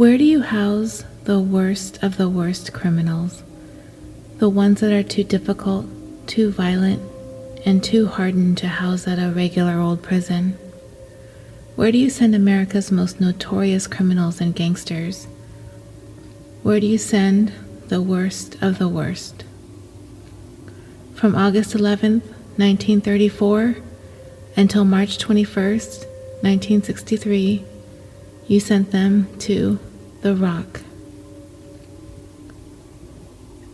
Where do you house the worst of the worst criminals? The ones that are too difficult, too violent, and too hardened to house at a regular old prison? Where do you send America's most notorious criminals and gangsters? Where do you send the worst of the worst? From August 11th, 1934, until March 21st, 1963, you sent them to the Rock.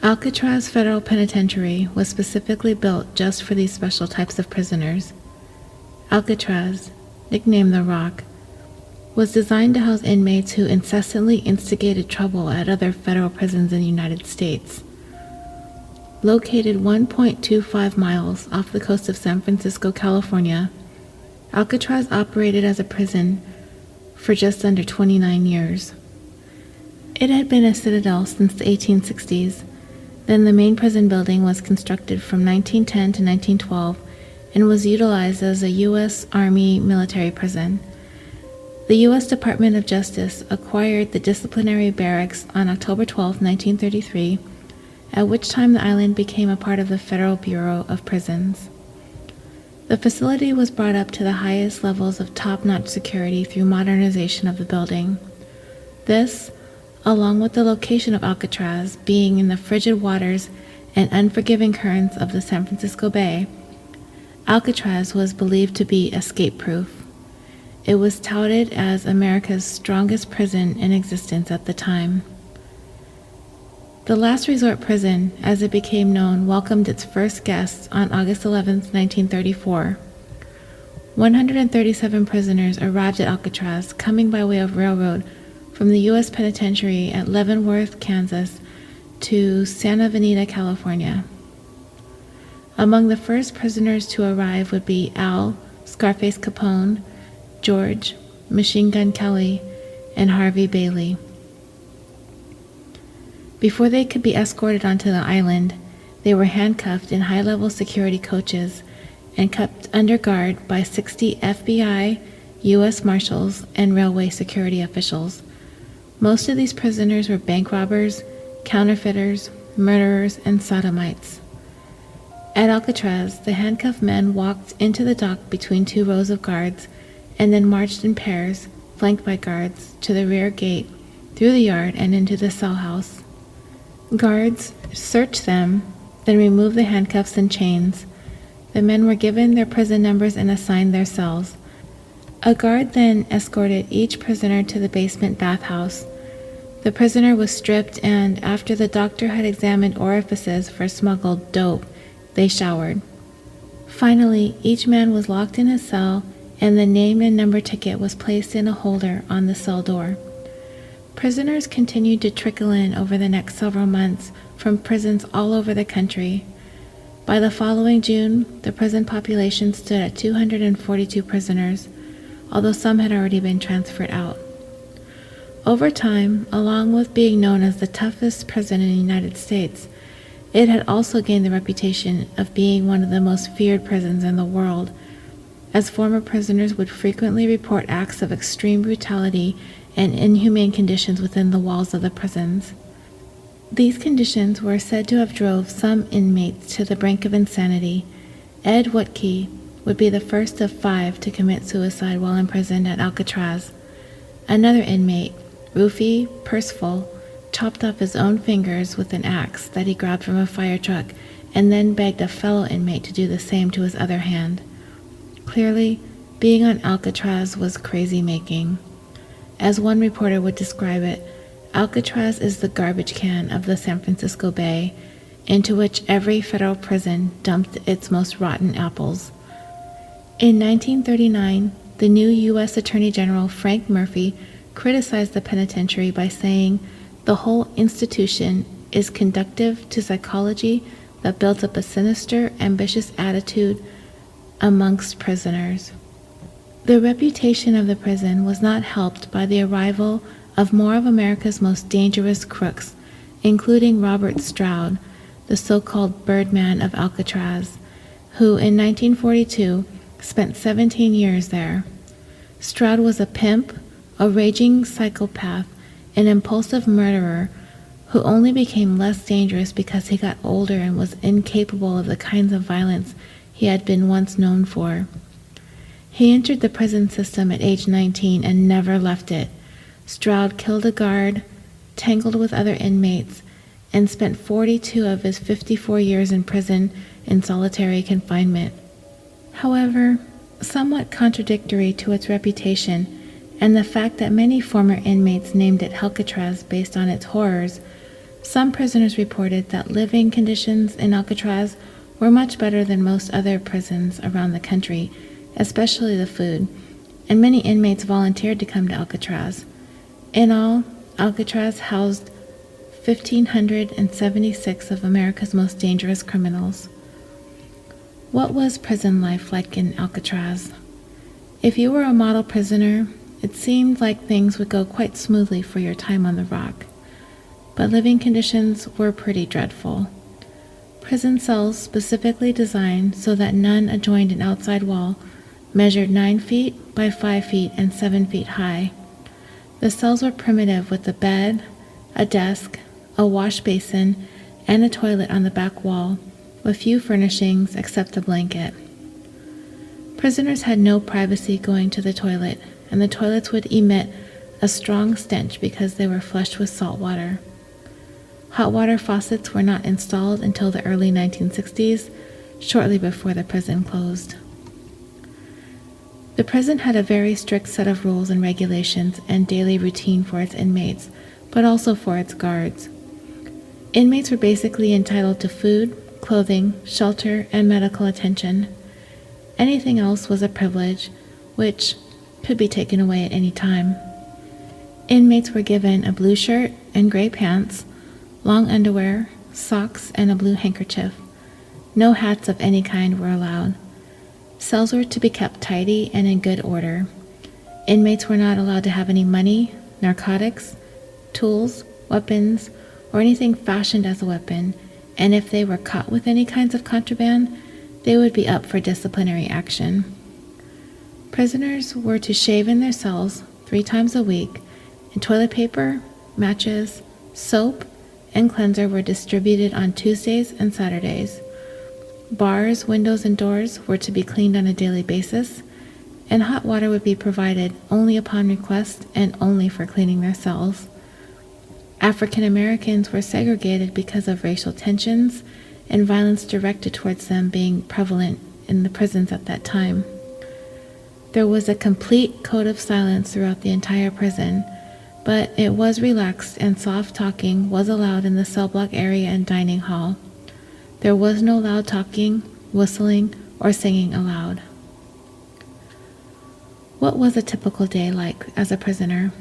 Alcatraz Federal Penitentiary was specifically built just for these special types of prisoners. Alcatraz, nicknamed the Rock, was designed to house inmates who incessantly instigated trouble at other federal prisons in the United States. Located 1.25 miles off the coast of San Francisco, California, Alcatraz operated as a prison for just under 29 years. It had been a citadel since the 1860s. Then the main prison building was constructed from 1910 to 1912 and was utilized as a U.S. Army military prison. The U.S. Department of Justice acquired the disciplinary barracks on October 12, 1933, at which time the island became a part of the Federal Bureau of Prisons. The facility was brought up to the highest levels of top-notch security through modernization of the building. This, along with the location of Alcatraz being in the frigid waters and unforgiving currents of the San Francisco Bay, Alcatraz was believed to be escape-proof. It was touted as America's strongest prison in existence at the time. The Last Resort Prison, as it became known, welcomed its first guests on August 11, 1934. 137 prisoners arrived at Alcatraz, coming by way of railroad from the U.S. Penitentiary at Leavenworth, Kansas, to Santa Venita, California. Among the first prisoners to arrive would be Al Scarface Capone, George Machine Gun Kelly, and Harvey Bailey. Before they could be escorted onto the island, they were handcuffed in high-level security coaches and kept under guard by 60 FBI, U.S. Marshals, and railway security officials. Most of these prisoners were bank robbers, counterfeiters, murderers, and sodomites. At Alcatraz, the handcuffed men walked into the dock between two rows of guards and then marched in pairs, flanked by guards, to the rear gate, through the yard, and into the cell house. Guards searched them, then removed the handcuffs and chains. The men were given their prison numbers and assigned their cells. A guard then escorted each prisoner to the basement bathhouse. The prisoner was stripped, and after the doctor had examined orifices for smuggled dope, they showered. Finally, each man was locked in his cell, and the name and number ticket was placed in a holder on the cell door. Prisoners continued to trickle in over the next several months from prisons all over the country. By the following June, the prison population stood at 242 prisoners, although some had already been transferred out. Over time, along with being known as the toughest prison in the United States, it had also gained the reputation of being one of the most feared prisons in the world, as former prisoners would frequently report acts of extreme brutality and inhumane conditions within the walls of the prisons. These conditions were said to have drove some inmates to the brink of insanity. Ed Woodkey would be the first of 5 to commit suicide while imprisoned at Alcatraz. Another inmate, Rufy Percival, chopped off his own fingers with an axe that he grabbed from a fire truck and then begged a fellow inmate to do the same to his other hand. Clearly, being on Alcatraz was crazy-making. As one reporter would describe it, Alcatraz is the garbage can of the San Francisco Bay, into which every federal prison dumped its most rotten apples. In 1939, the new U.S. Attorney General Frank Murphy criticized the penitentiary by saying, "The whole institution is conducive to psychology that builds up a sinister, ambitious attitude amongst prisoners." The reputation of the prison was not helped by the arrival of more of America's most dangerous crooks, including Robert Stroud, the so-called Birdman of Alcatraz, who in 1942 spent 17 years there. Stroud was a pimp, a raging psychopath, an impulsive murderer who only became less dangerous because he got older and was incapable of the kinds of violence he had been once known for. He entered the prison system at age 19 and never left it. Stroud killed a guard, tangled with other inmates, and spent 42 of his 54 years in prison in solitary confinement. However, somewhat contradictory to its reputation and the fact that many former inmates named it Alcatraz based on its horrors, some prisoners reported that living conditions in Alcatraz were much better than most other prisons around the country, especially the food, and many inmates volunteered to come to Alcatraz. In all, Alcatraz housed 1,576 of America's most dangerous criminals. What was prison life like in Alcatraz? If you were a model prisoner, it seemed like things would go quite smoothly for your time on the rock. But living conditions were pretty dreadful. Prison cells specifically designed so that none adjoined an outside wall measured 9 feet by 5 feet and 7 feet high. The cells were primitive with a bed, a desk, a wash basin, and a toilet on the back wall, with few furnishings except a blanket. Prisoners had no privacy going to the toilet, and the toilets would emit a strong stench because they were flushed with salt water. Hot water faucets were not installed until the early 1960s, shortly before the prison closed. The prison had a very strict set of rules and regulations and daily routine for its inmates, but also for its guards. Inmates were basically entitled to food, clothing, shelter, and medical attention. Anything else was a privilege, which could be taken away at any time. Inmates were given a blue shirt and gray pants, long underwear, socks, and a blue handkerchief. No hats of any kind were allowed. Cells were to be kept tidy and in good order. Inmates were not allowed to have any money, narcotics, tools, weapons, or anything fashioned as a weapon, and if they were caught with any kinds of contraband, they would be up for disciplinary action. Prisoners were to shave in their cells 3 times a week, and toilet paper, matches, soap, and cleanser were distributed on Tuesdays and Saturdays. Bars, windows, and doors were to be cleaned on a daily basis, and hot water would be provided only upon request and only for cleaning their cells. African Americans were segregated because of racial tensions and violence directed towards them being prevalent in the prisons at that time. There was a complete code of silence throughout the entire prison, but it was relaxed and soft talking was allowed in the cell block area and dining hall. There was no loud talking, whistling, or singing aloud. What was a typical day like as a prisoner?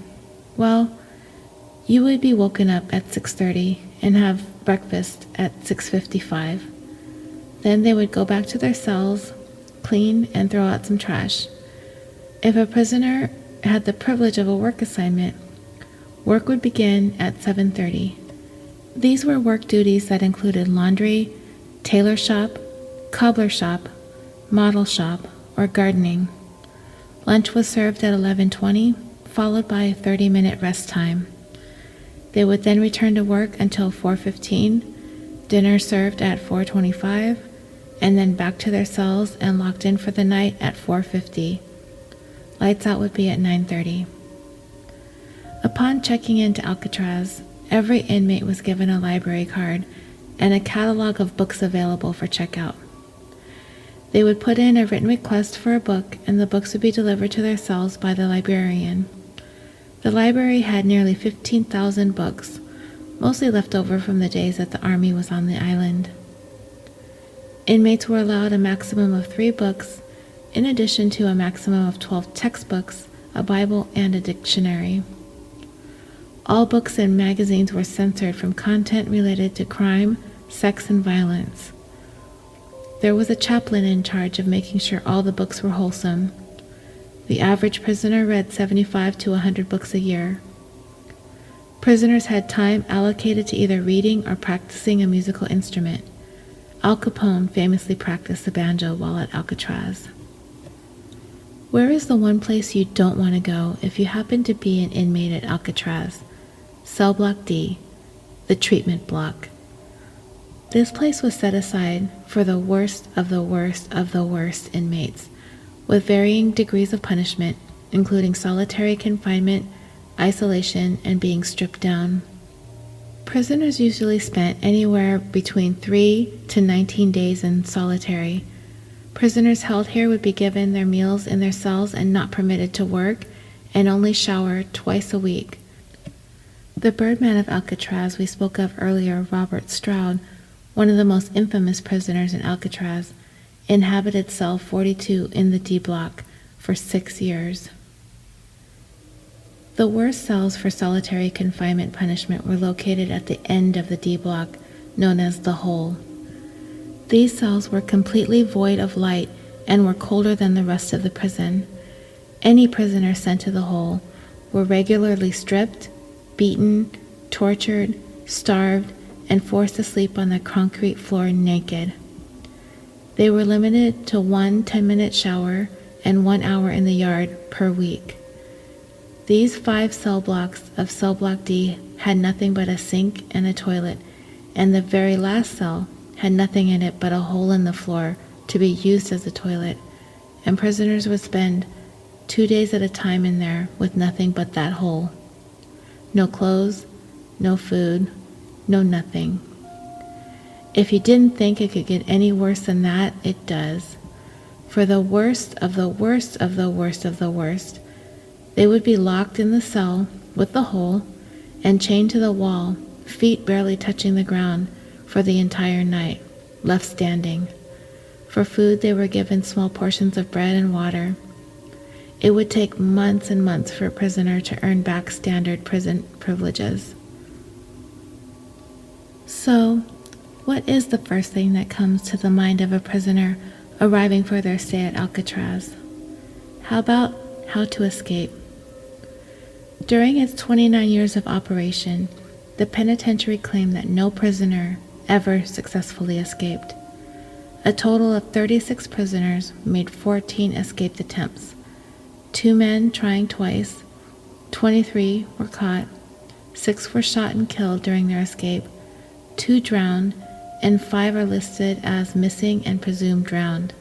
Well, you would be woken up at 6:30 and have breakfast at 6:55. Then they would go back to their cells, clean, and throw out some trash. If a prisoner had the privilege of a work assignment, work would begin at 7:30. These were work duties that included laundry, tailor shop, cobbler shop, model shop, or gardening. Lunch was served at 11:20, followed by a 30-minute rest time. They would then return to work until 4:15, dinner served at 4:25, and then back to their cells and locked in for the night at 4:50. Lights out would be at 9:30. Upon checking into Alcatraz, every inmate was given a library card and a catalog of books available for checkout. They would put in a written request for a book, and the books would be delivered to their cells by the librarian. The library had nearly 15,000 books, mostly left over from the days that the Army was on the island. Inmates were allowed a maximum of 3 books, in addition to a maximum of 12 textbooks, a Bible, and a dictionary. All books and magazines were censored from content related to crime, sex, and violence. There was a chaplain in charge of making sure all the books were wholesome. The average prisoner read 75 to 100 books a year. Prisoners had time allocated to either reading or practicing a musical instrument. Al Capone famously practiced the banjo while at Alcatraz. Where is the one place you don't want to go if you happen to be an inmate at Alcatraz? Cell Block D, the treatment block. This place was set aside for the worst of the worst of the worst inmates, with varying degrees of punishment, including solitary confinement, isolation, and being stripped down. Prisoners usually spent anywhere between 3 to 19 days in solitary. Prisoners held here would be given their meals in their cells and not permitted to work, and only shower twice a week. The Birdman of Alcatraz we spoke of earlier, Robert Stroud, one of the most infamous prisoners in Alcatraz, inhabited cell 42 in the D block for 6 years. The worst cells for solitary confinement punishment were located at the end of the D block, known as the Hole. These cells were completely void of light and were colder than the rest of the prison. Any prisoner sent to the Hole were regularly stripped, beaten, tortured, starved, and forced to sleep on the concrete floor naked. They were limited to 1 10-minute shower and 1 hour in the yard per week. These 5 cell blocks of Cell Block D had nothing but a sink and a toilet, and the very last cell had nothing in it but a hole in the floor to be used as a toilet, and prisoners would spend 2 days at a time in there with nothing but that hole. No clothes, no food, no nothing. If you didn't think it could get any worse than that, it does. For the worst of the worst of the worst of the worst, they would be locked in the cell with the hole and chained to the wall, feet barely touching the ground, for the entire night, left standing. For food, they were given small portions of bread and water. It would take months and months for a prisoner to earn back standard prison privileges. So, what is the first thing that comes to the mind of a prisoner arriving for their stay at Alcatraz? How about how to escape? During its 29 years of operation, the penitentiary claimed that no prisoner ever successfully escaped. A total of 36 prisoners made 14 escape attempts. 2 men trying twice, 23 were caught, 6 were shot and killed during their escape, 2 drowned, and 5 are listed as missing and presumed drowned.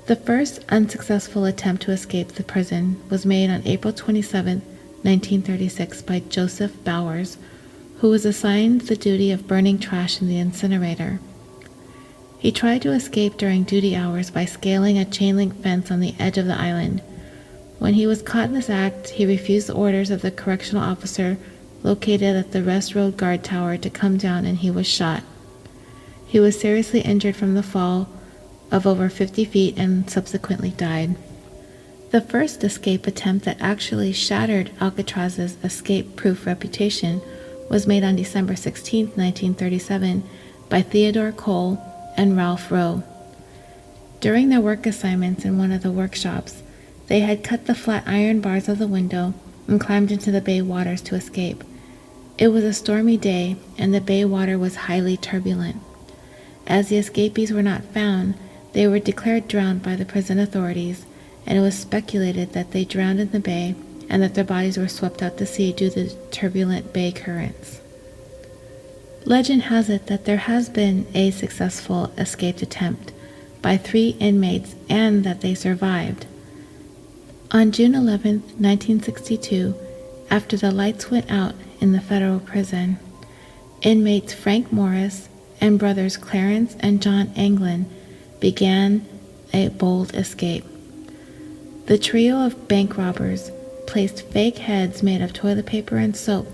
The first unsuccessful attempt to escape the prison was made on April 27, 1936 by Joseph Bowers, who was assigned the duty of burning trash in the incinerator. He tried to escape during duty hours by scaling a chain-link fence on the edge of the island. When he was caught in this act, he refused the orders of the correctional officer located at the Rest Road Guard Tower to come down, and he was shot. He was seriously injured from the fall of over 50 feet and subsequently died. The first escape attempt that actually shattered Alcatraz's escape-proof reputation was made on December 16, 1937, by Theodore Cole and Ralph Rowe. During their work assignments in one of the workshops, they had cut the flat iron bars of the window and climbed into the bay waters to escape. It was a stormy day, and the bay water was highly turbulent. As the escapees were not found, they were declared drowned by the prison authorities, and it was speculated that they drowned in the bay and that their bodies were swept out to sea due to the turbulent bay currents. Legend has it that there has been a successful escape attempt by 3 inmates and that they survived. On June 11, 1962, after the lights went out in the federal prison, inmates Frank Morris and brothers Clarence and John Anglin began a bold escape. The trio of bank robbers placed fake heads made of toilet paper and soap,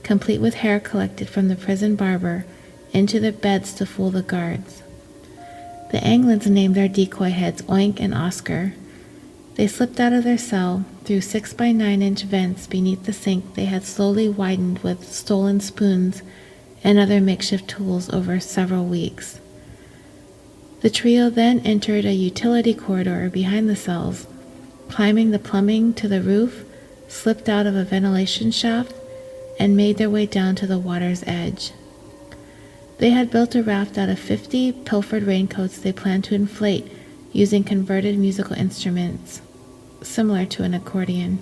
complete with hair collected from the prison barber, into their beds to fool the guards. The Anglins named their decoy heads Oink and Oscar. They slipped out of their cell through 6 by 9-inch vents beneath the sink they had slowly widened with stolen spoons and other makeshift tools over several weeks. The trio then entered a utility corridor behind the cells, climbing the plumbing to the roof, slipped out of a ventilation shaft, and made their way down to the water's edge. They had built a raft out of 50 pilfered raincoats they planned to inflate using converted musical instruments, similar to an accordion.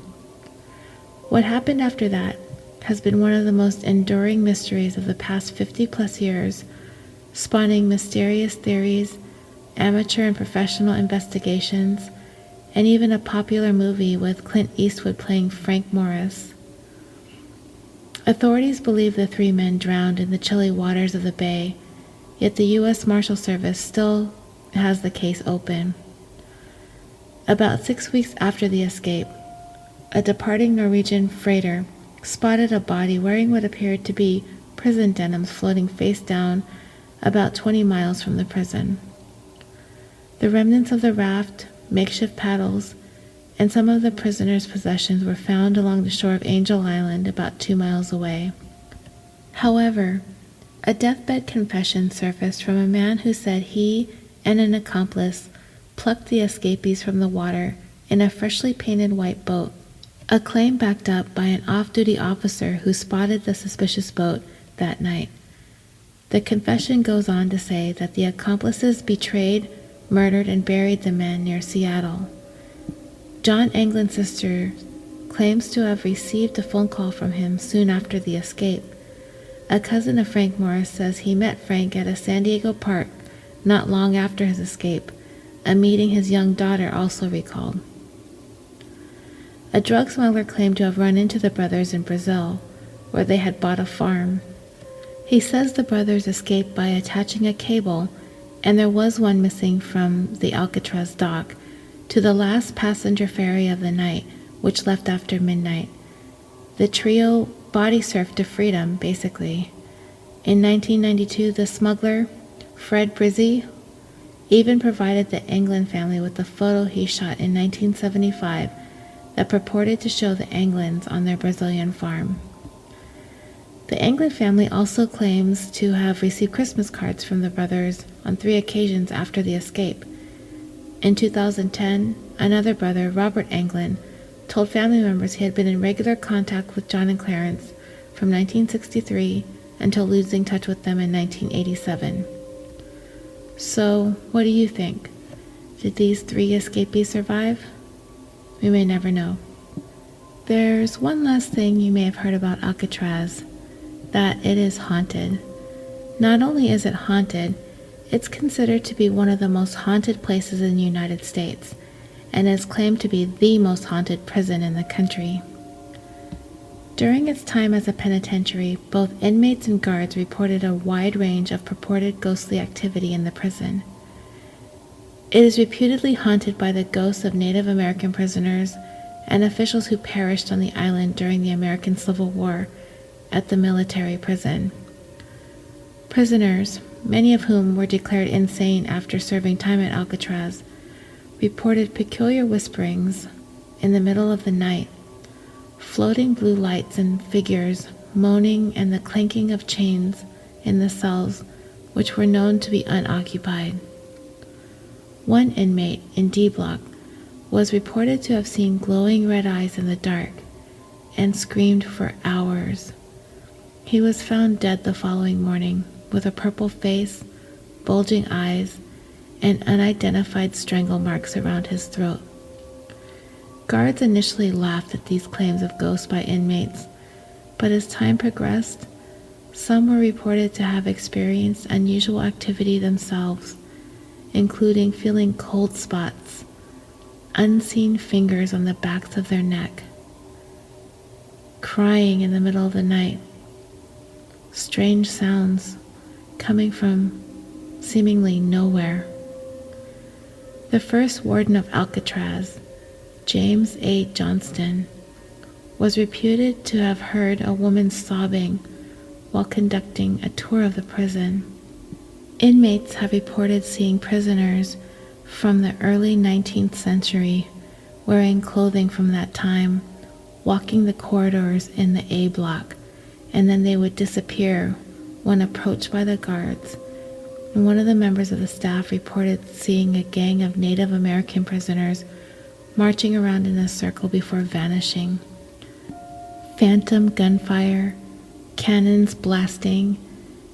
What happened after that has been one of the most enduring mysteries of the past 50 plus years, spawning mysterious theories, amateur and professional investigations, and even a popular movie with Clint Eastwood playing Frank Morris. Authorities believe the three men drowned in the chilly waters of the bay, yet the U.S. Marshal Service still has the case open. About 6 weeks after the escape, a departing Norwegian freighter spotted a body wearing what appeared to be prison denims floating face down about 20 miles from the prison. The remnants of the raft, makeshift paddles, and some of the prisoners' possessions were found along the shore of Angel Island about 2 miles away. However, a deathbed confession surfaced from a man who said he and an accomplice plucked the escapees from the water in a freshly painted white boat, a claim backed up by an off-duty officer who spotted the suspicious boat that night. The confession goes on to say that the accomplices betrayed, murdered, and buried the men near Seattle. John Anglin's sister claims to have received a phone call from him soon after the escape. A cousin of Frank Morris says he met Frank at a San Diego park not long after his escape, a meeting his young daughter also recalled. A drug smuggler claimed to have run into the brothers in Brazil, where they had bought a farm. He says the brothers escaped by attaching a cable, and there was one missing from the Alcatraz dock to the last passenger ferry of the night, which left after midnight. The trio body surfed to freedom, basically. In 1992, the smuggler, Fred Brizzi, even provided the Anglin family with a photo he shot in 1975 that purported to show the Anglins on their Brazilian farm. The Anglin family also claims to have received Christmas cards from the brothers on 3 occasions after the escape. In 2010, another brother, Robert Anglin, told family members he had been in regular contact with John and Clarence from 1963 until losing touch with them in 1987. So, what do you think? Did these 3 escapees survive? We may never know. There's one last thing you may have heard about Alcatraz, that it is haunted. Not only is it haunted, it's considered to be one of the most haunted places in the United States, and is claimed to be the most haunted prison in the country. During its time as a penitentiary, both inmates and guards reported a wide range of purported ghostly activity in the prison. It is reputedly haunted by the ghosts of Native American prisoners and officials who perished on the island during the American Civil War at the military prison. Prisoners, many of whom were declared insane after serving time at Alcatraz, reported peculiar whisperings in the middle of the night, floating blue lights and figures moaning, and the clanking of chains in the cells, which were known to be unoccupied. One inmate in D Block was reported to have seen glowing red eyes in the dark and screamed for hours. He was found dead the following morning with a purple face, bulging eyes, and unidentified strangle marks around his throat. Guards initially laughed at these claims of ghosts by inmates, but as time progressed, some were reported to have experienced unusual activity themselves, including feeling cold spots, unseen fingers on the backs of their neck, crying in the middle of the night, strange sounds coming from seemingly nowhere. The first warden of Alcatraz, James A. Johnston, was reputed to have heard a woman sobbing while conducting a tour of the prison. Inmates have reported seeing prisoners from the early 19th century wearing clothing from that time, walking the corridors in the A block, and then they would disappear when approached by the guards. And one of the members of the staff reported seeing a gang of Native American prisoners marching around in a circle before vanishing. Phantom gunfire, cannons blasting,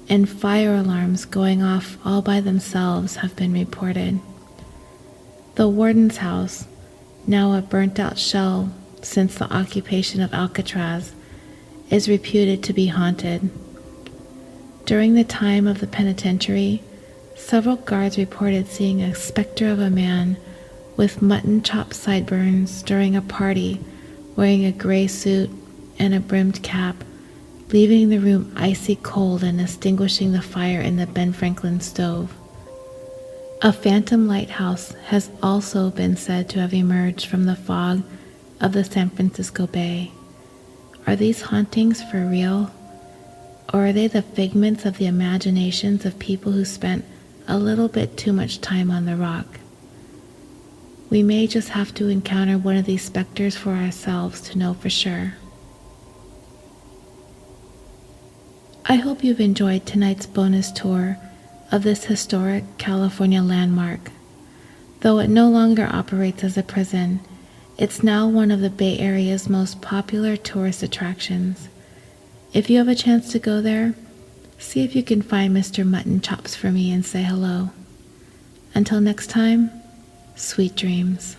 and fire alarms going off all by themselves have been reported. The warden's house, now a burnt-out shell since the occupation of Alcatraz, is reputed to be haunted. During the time of the penitentiary, several guards reported seeing a specter of a man with mutton chop sideburns during a party, wearing a gray suit and a brimmed cap, leaving the room icy cold and extinguishing the fire in the Ben Franklin stove. A phantom lighthouse has also been said to have emerged from the fog of the San Francisco Bay. Are these hauntings for real? Or are they the figments of the imaginations of people who spent a little bit too much time on the rock? We may just have to encounter one of these specters for ourselves to know for sure. I hope you've enjoyed tonight's bonus tour of this historic California landmark. Though it no longer operates as a prison, it's now one of the Bay Area's most popular tourist attractions. If you have a chance to go there, see if you can find Mr. Mutton Chops for me and say hello. Until next time, sweet dreams.